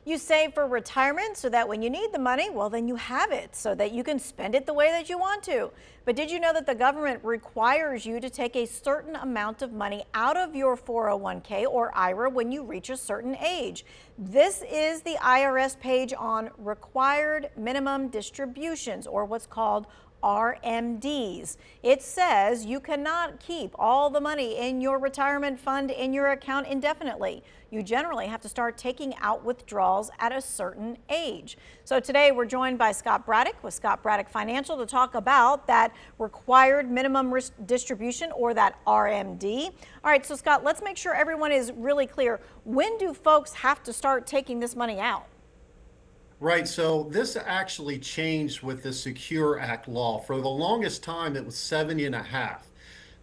You save for retirement so that when you need the money, well, then you have it so that you can spend it the way that you want to. But did you know that the government requires you to take a certain amount of money out of your 401k or IRA when you reach a certain age? This is the IRS page on required minimum distributions, or what's called RMDs. It says you cannot keep all the money in your retirement fund in your account indefinitely. You generally have to start taking out withdrawals at a certain age. So today we're joined by Scott Braddock with Scott Braddock Financial to talk about that required minimum distribution, or that RMD. All right, so Scott, let's make sure everyone is really clear. When do folks have to start taking this money out? Right, so this actually changed with the Secure Act law. For the longest time, it was 70 and a half.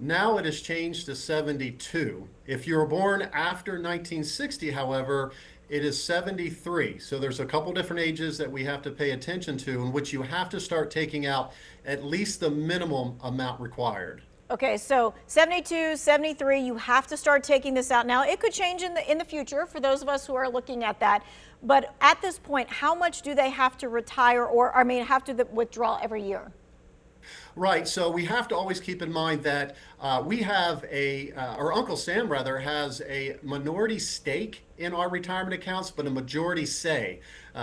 Now it has changed to 72. If you were born after 1960, however, it is 73. So there's a couple different ages that we have to pay attention to, in which you have to start taking out at least the minimum amount required. Okay, so 72, 73, you have to start taking this out now. It could change in the future for those of us who are looking at that. But at this point, how much do they have to retire, or have to withdraw every year? Right, so we have to always keep in mind that we have or Uncle Sam rather, has a minority stake in our retirement accounts, but a majority say.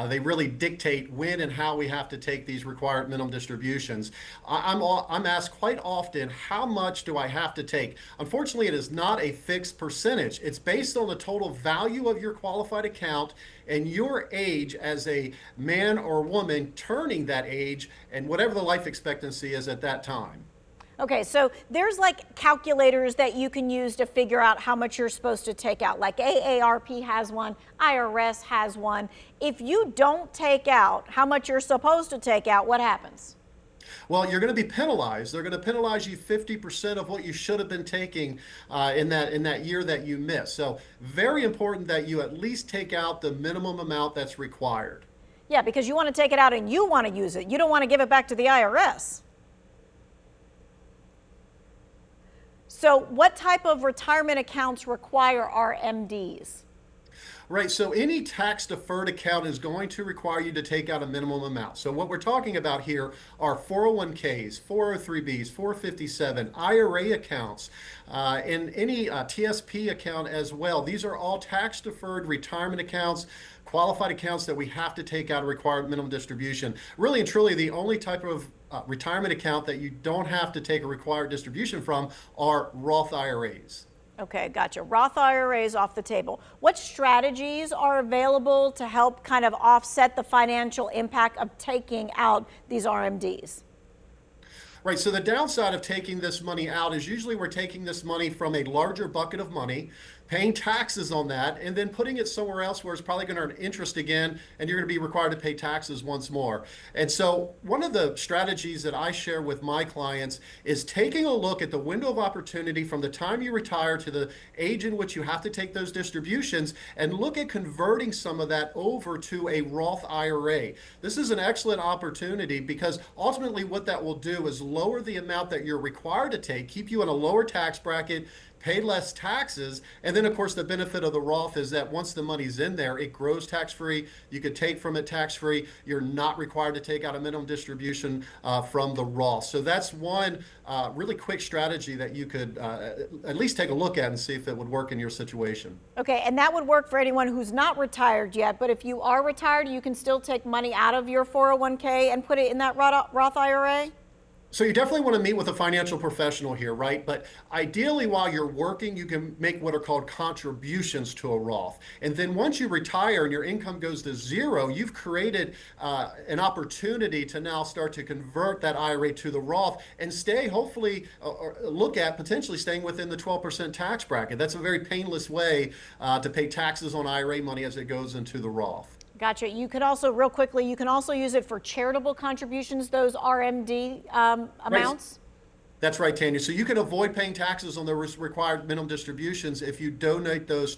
They really dictate when and how we have to take these required minimum distributions. I'm asked quite often, how much do I have to take? Unfortunately, it is not a fixed percentage. It's based on the total value of your qualified account and your age as a man or woman turning that age, and whatever the life expectancy is at that time. Okay, so there's like calculators that you can use to figure out how much you're supposed to take out. Like AARP has one, IRS has one. If you don't take out how much you're supposed to take out, what happens? Well, you're going to be penalized. They're going to penalize you 50% of what you should have been taking in that year that you missed. So very important that you at least take out the minimum amount that's required. Yeah, because you want to take it out and you want to use it. You don't want to give it back to the IRS. So what type of retirement accounts require RMDs? Right, so any tax deferred account is going to require you to take out a minimum amount. So what we're talking about here are 401ks, 403bs, 457, IRA accounts, and any TSP account as well. These are all tax deferred retirement accounts, qualified accounts that we have to take out a required minimum distribution. Really and truly, the only type of retirement account that you don't have to take a required distribution from are Roth IRAs. Okay, gotcha. Roth IRAs off the table. What strategies are available to help kind of offset the financial impact of taking out these RMDs? Right, so the downside of taking this money out is usually we're taking this money from a larger bucket of money, paying taxes on that, and then putting it somewhere else where it's probably going to earn interest again, and you're going to be required to pay taxes once more. And so one of the strategies that I share with my clients is taking a look at the window of opportunity from the time you retire to the age in which you have to take those distributions, and look at converting some of that over to a Roth IRA. This is an excellent opportunity because ultimately what that will do is lower the amount that you're required to take, keep you in a lower tax bracket, pay less taxes, and then of course the benefit of the Roth is that once the money's in there, it grows tax-free. You could take from it tax-free. You're not required to take out a minimum distribution from the Roth. So that's one really quick strategy that you could at least take a look at and see if it would work in your situation. Okay, and that would work for anyone who's not retired yet, but if you are retired, you can still take money out of your 401k and put it in that Roth IRA? So you definitely want to meet with a financial professional here, right? But ideally, while you're working, you can make what are called contributions to a Roth. And then once you retire and your income goes to zero, you've created an opportunity to now start to convert that IRA to the Roth and stay, hopefully, or look at potentially staying within the 12% tax bracket. That's a very painless way to pay taxes on IRA money as it goes into the Roth. Gotcha. You could also, real quickly, you can also use it for charitable contributions, those RMD amounts? That's right, Tanya. So you can avoid paying taxes on the required minimum distributions if you donate those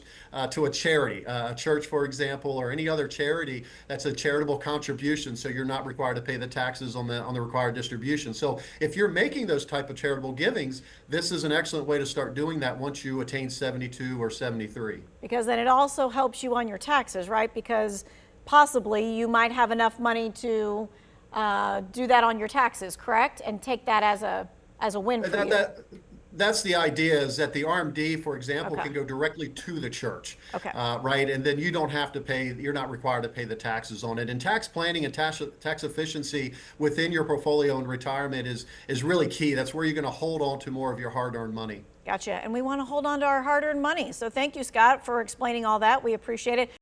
to a charity, a church, for example, or any other charity that's a charitable contribution. So you're not required to pay the taxes on the required distribution. So if you're making those type of charitable givings, this is an excellent way to start doing that once you attain 72 or 73. Because then it also helps you on your taxes, right? Because possibly you might have enough money to do that on your taxes, correct? And take that as a win for you. That's the idea, is that the RMD, for example, Okay. can go directly to the church, Okay. right? And then you don't have to pay, you're not required to pay the taxes on it. And tax planning and tax efficiency within your portfolio in retirement is really key. That's where you're going to hold on to more of your hard-earned money. Gotcha. And we want to hold on to our hard-earned money. So thank you, Scott, for explaining all that. We appreciate it.